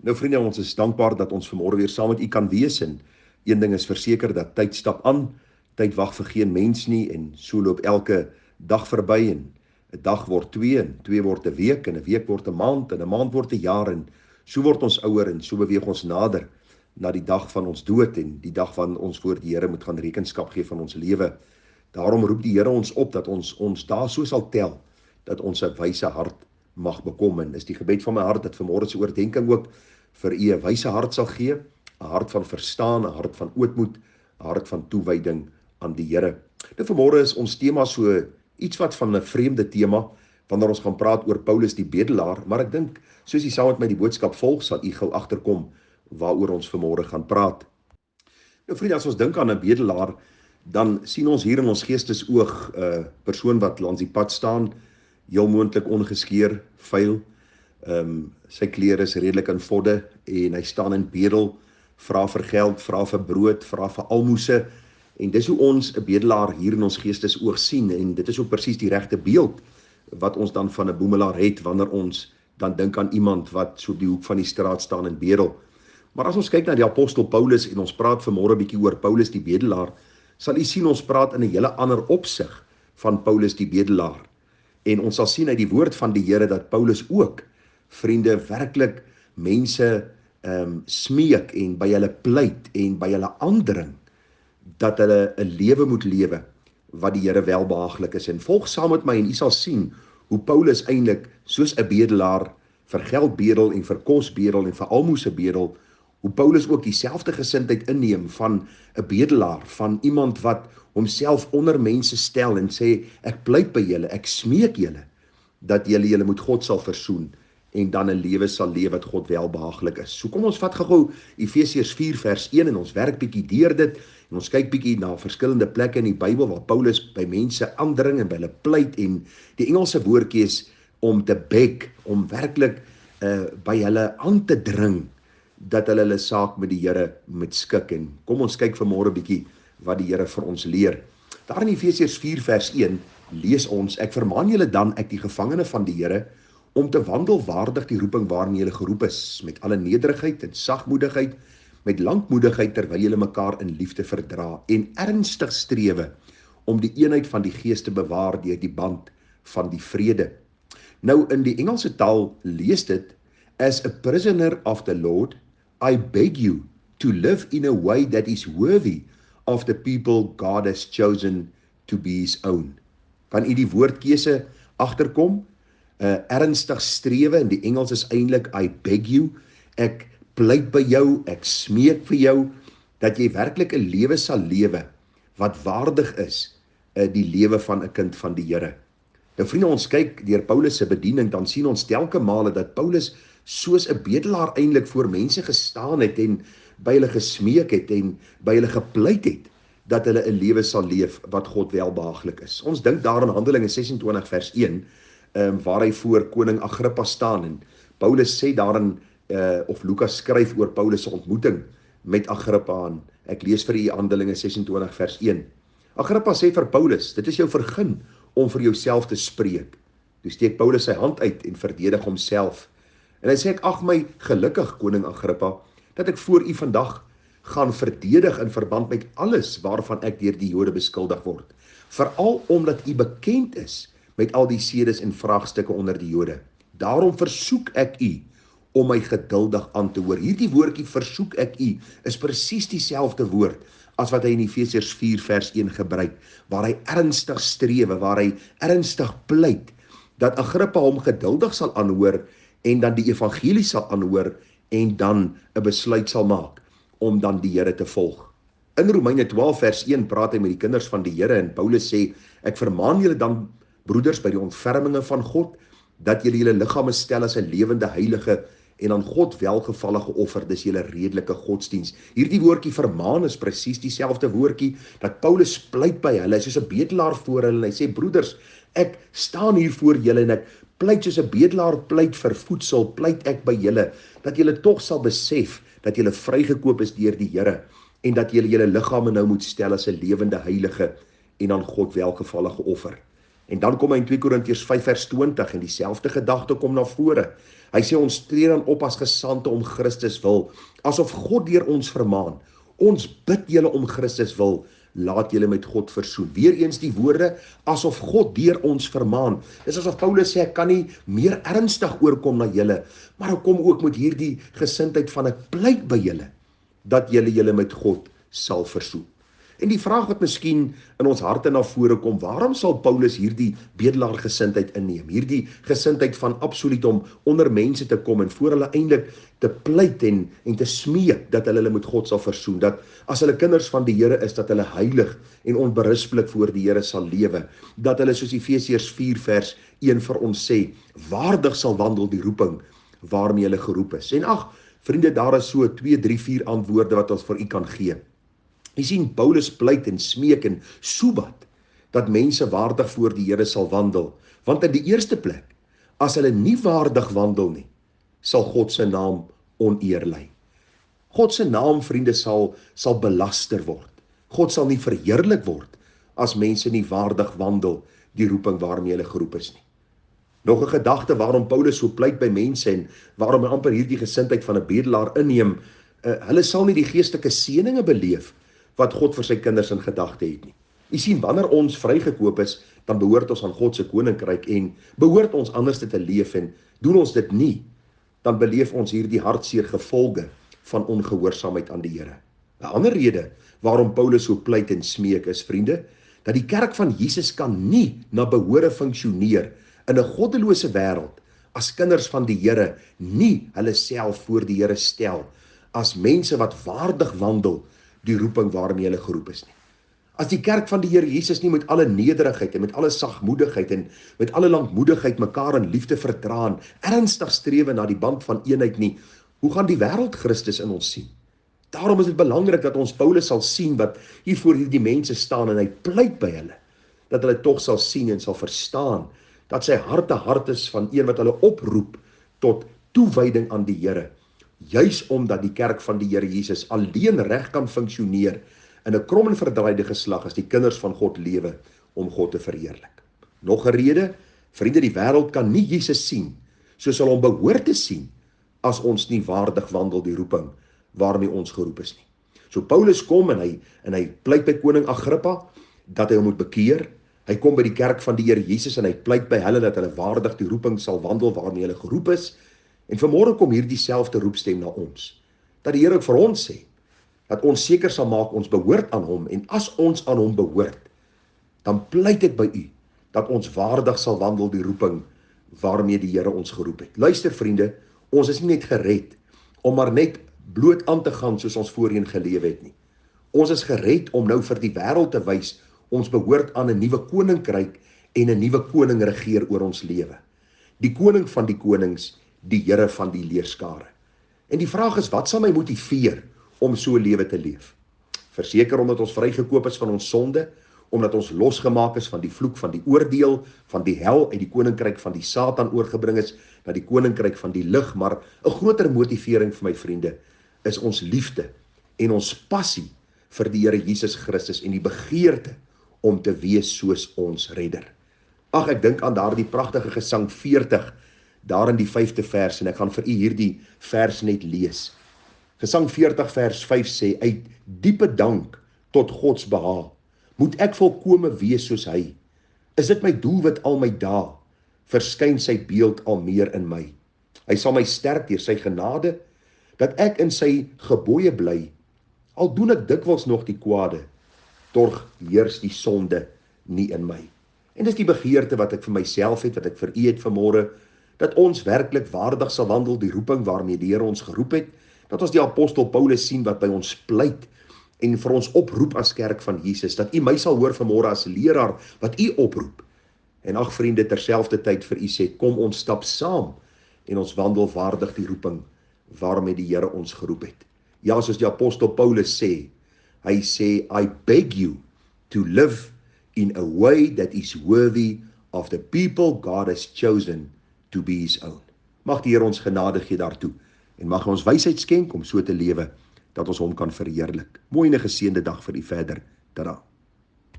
Nou vriende, ons is dankbaar dat ons vanmôre weer saam met u kan wees en een ding is verseker dat tyd stap aan, tyd wag vir geen mens nie en so loop elke dag verby en 'n dag word 2 en 2 word 'n week en 'n week word 'n maand en 'n maand word 'n jaar en so word ons ouer en so beweeg ons nader na die dag van ons dood en die dag van ons voor die Here moet gaan rekenskap gee van ons lewe. Daarom roep die Here ons op dat ons daar so sal tel dat ons 'n wyse hart mag bekom en is die gebed van my hart dat vanmôre se oordeenking ook vir u 'n wyse hart sal gee, 'n hart van verstaan, 'n hart van ootmoed, 'n hart van toewyding aan die Here. Nou vanmôre is ons tema so iets wat van 'n vreemde tema wanneer ons gaan praat oor Paulus die bedelaar, maar ek dink soos u saam met my die boodskap volg, sal u gou agterkom waaroor ons vanmôre gaan praat. Nou vriende, as ons dink aan 'n bedelaar, dan sien ons hier in ons geestesoog 'n persoon wat langs die pad staan, heel moontlik ongeskeer, vuil. Sy klere is redelik in vodde en hy staan in bedel, vra vir geld, vra vir brood, vra vir almoses en dis hoe ons 'n bedelaar hier in ons geestesoog sien en dit is ook presies die regte beeld wat ons dan van 'n boemelaar het wanneer ons dan dink aan iemand wat so op die hoek van die straat staan en bedel. Maar as ons kyk na die apostel Paulus en ons praat vanmôre 'n bietjie oor Paulus die bedelaar, sal u sien ons praat in 'n hele ander opsig van Paulus die bedelaar. En ons sal sien uit die woord van die Here dat Paulus ook, vriende, werklik mense smeek en by hulle pleit en by hulle aandring dat hulle 'n lewe moet lewe wat die Here welbehaaglik is. En volg saam met my en u sal sien hoe Paulus eintlik soos 'n bedelaar vir geld bedel en vir kos bedel en vir almoses bedel, hoe Paulus ook dieselfde gesindheid inneem van 'n bedelaar, van iemand wat homself onder mense stel en sê, ek pleit by julle, ek smeek julle, dat julle met God sal versoen en dan 'n lewe sal leef wat God welbehaaglik is. So kom ons vat gou Efesiërs 4 vers 1 en ons werk bietjie deur dit en ons kyk bietjie na verskillende plekke in die Bybel waar Paulus by mense aandring en by hulle pleit en die Engelse woordjie is om te beg, om werklik by hulle aan te dring dat hulle saak met die Here moet skik en kom ons kyk vanmôre bietjie wat die Here vir ons leer. Daar in Efesiërs 4 vers 1 lees ons, ek vermaan julle dan, ek die gevangene van die Here, om te wandel waardig die roeping waarmee julle geroep is, met alle nederigheid en sagmoedigheid, met lankmoedigheid terwyl julle mekaar in liefde verdra en ernstig strewe om die eenheid van die Gees te bewaar deur die band van die vrede. Nou in die Engelse taal lees dit, as a prisoner of the Lord, I beg you to live in a way that is worthy of the people God has chosen to be his own. Kan u die woordkeuse agterkom? Ernstig strewe, in die Engels is eintlik I beg you, ek pleit by jou, ek smeek vir jou, dat jy werklik 'n lewe sal lewe, wat waardig is, die lewe van 'n kind van die Here. Nou vriende, ons kyk deur Paulus se bediening, dan sien ons telke male dat Paulus soos 'n bedelaar eintlik voor mense gestaan het en by hulle gesmeek het en by hulle gepleit het, dat hulle 'n lewe sal leef wat God welbehaaglik is. Ons dink daar in Handelinge 26 vers 1, waar hy voor koning Agrippa staan en Paulus sê daarin, of Lukas skryf oor Paulus se ontmoeting met Agrippa en ek lees vir u Handelinge 26 vers 1. Agrippa sê vir Paulus, dit is jou vergun om vir jouself te spreek. Toe steek Paulus sy hand uit en verdedig homself. En hy sê, ek ag my gelukkig, koning Agrippa, dat ek voor u vandag gaan verdedig in verband met alles waarvan ek deur die Jode beskuldig word. Veral omdat u bekend is met al die sedes en vraagstukke onder die Jode. Daarom versoek ek u om my geduldig aan te hoor. Hierdie woordjie versoek ek u is presies dieselfde woord as wat hy in Efesiërs 4 vers 1 gebruik, waar hy ernstig strewe, waar hy ernstig pleit, dat Agrippa hom geduldig sal aanhoor en dan die evangelie sal aanhoor en dan 'n besluit sal maak om dan die Here te volg. In Romeine 12 vers 1 praat hy met die kinders van die Here en Paulus sê, ek vermaan julle dan broeders by die ontferminge van God, dat julle julle liggame stel as 'n lewende heilige en aan God welgevallige offer, dis julle redelike godsdiens. Hierdie woordjie vermaan is presies dieselfde woordjie dat Paulus pleit by hulle, soos 'n bedelaar voor hulle en hy sê, broeders, ek staan hier voor julle en ek pleit soos 'n bedelaar pleit vir voedsel, pleit ek by julle, dat julle tog sal besef dat julle vrygekoop is deur die Here en dat julle julle liggame nou moet stel as 'n lewende heilige en aan God welgevallige offer. En dan kom hy in 2 Korintiërs 5 vers 20 en dieselfde gedagte kom na vore. Hy sê ons tree dan op as gesande om Christus wil, asof God deur ons vermaan. Ons bid julle om Christus wil, laat julle met God versoen. Weereens die woorde, asof God deur ons vermaan. Dis asof Paulus sê, ek kan nie meer ernstig oorkom na julle, maar ek kom ook met hierdie gesindheid van ek pleit by julle, dat julle met God sal versoen. En die vraag wat miskien in ons harte na vore kom, waarom sal Paulus hierdie bedelaargesindheid inneem? Hierdie gesindheid van absoluut om onder mense te kom en voor hulle eintlik te pleit en te smeek dat hulle met God sal versoen, dat as hulle kinders van die Here is, dat hulle heilig en onberispelik voor die Here sal lewe, dat hulle soos Efesiërs 4 vers 1 vir ons sê, waardig sal wandel die roeping waarmee hulle geroep is. En ag, vriende, daar is so 2, 3, 4 antwoorde wat ons vir u kan gee. Jy sien, Paulus pleit en smeek en soebat dat mense waardig voor die Here sal wandel. Want in die eerste plek, as hulle nie waardig wandel nie, sal God se naam oneer lei. God se naam, vriende, sal belaster word. God sal nie verheerlik word as mense nie waardig wandel die roeping waarmee hulle geroep is nie. Nog 'n gedagte waarom Paulus so pleit by mense en waarom hy amper hierdie gesindheid van 'n bedelaar inneem, hulle sal nie die geestelike seëninge beleef wat God vir sy kinders in gedagte het nie. U sien, wanneer ons vrygekoop is, dan behoort ons aan God se koninkryk en behoort ons anders te leef, en doen ons dit nie, dan beleef ons hierdie hartseer gevolge van ongehoorsaamheid aan die Here. 'n Ander rede waarom Paulus so pleit en smeek is, vriende, dat die kerk van Jesus kan nie na behore funksioneer in 'n goddelose wêreld as kinders van die Here nie hulle self voor die Here stel as mense wat waardig wandel die roeping waarmee hulle geroep is nie. As die kerk van die Here Jesus nie met alle nederigheid en met alle sagmoedigheid en met alle lankmoedigheid mekaar in liefde verdraan, ernstig strewe na die band van eenheid nie, hoe gaan die wêreld Christus in ons sien? Daarom is dit belangrik dat ons Paulus sal sien wat hier voor hierdie mense staan en hy pleit by hulle, dat hulle tog sal sien en sal verstaan dat sy hart 'n hart is van een wat hulle oproep tot toewyding aan die Here, juis omdat die kerk van die Here Jesus alleen reg kan funksioneer in 'n krom en verdraaide geslag as die kinders van God lewe om God te verheerlik. Nog 'n rede, vriende, die wêreld kan nie Jesus sien soos hulle hom behoort te sien as ons nie waardig wandel die roeping waarmee ons geroep is nie. So Paulus kom en hy pleit by koning Agrippa dat hy hom moet bekeer. Hy kom by die kerk van die Here Jesus en hy pleit by hulle dat hulle waardig die roeping sal wandel waarmee hulle geroep is. En vanmôre kom hierdie selfde roepstem na ons, dat die Here ook vir ons sê, dat ons seker sal maak ons behoort aan hom, en as ons aan hom behoort, dan pleit ek by u, dat ons waardig sal wandel die roeping waarmee die Here ons geroep het. Luister vriende, ons is nie net gered, om maar net bloot aan te gaan soos ons voorheen gelewe het nie. Ons is gered om nou vir die wêreld te wys, ons behoort aan 'n nuwe koninkryk en 'n nuwe koning regeer oor ons lewe. Die koning van die konings, die Here van die leerskare. En die vraag is, wat sal my motiveer om so 'n lewe te leef? Verseker omdat ons vrygekoop is van ons sonde, omdat ons losgemaak is van die vloek van die oordeel, van die hel uit die koninkryk van die Satan oorgebring is na die koninkryk van die lig, maar 'n groter motivering vir my vriende is ons liefde en ons passie vir die Here Jesus Christus en die begeerte om te wees soos ons redder. Ag, ek dink aan daardie pragtige gesang 40, daar in die 5de vers, en ek gaan vir u hierdie vers net lees. Gesang 40 vers 5 sê, uit diepe dank tot Gods behaag, moet ek volkome wees soos hy. Is dit my doelwit al my dae, verskyn sy beeld al meer in my. Hy sal my sterk deur sy genade, dat ek in sy gebooie bly, al doen ek dikwels nog die kwade, tog heers die sonde nie in my. En dis die begeerte wat ek vir myself het, wat ek vir u het vanmôre, dat ons werklik waardig sal wandel die roeping waarmee die Here ons geroep het, dat ons die apostel Paulus sien wat by ons pleit en vir ons oproep as kerk van Jesus, dat u my sal hoor vanmôre as leraar wat u oproep. En ag vriende, terselfdertyd vir u sê, kom ons stap saam en ons wandel waardig die roeping waarmee die Here ons geroep het. Ja, soos die apostel Paulus sê, hy sê, I beg you to live in a way that is worthy of the people God has chosen to be his own. Mag die Here ons genade gee daartoe en mag hy ons wysheid skenk om so te lewe dat ons hom kan verheerlik. Mooi en 'n geseënde dag vir u verder. Tada.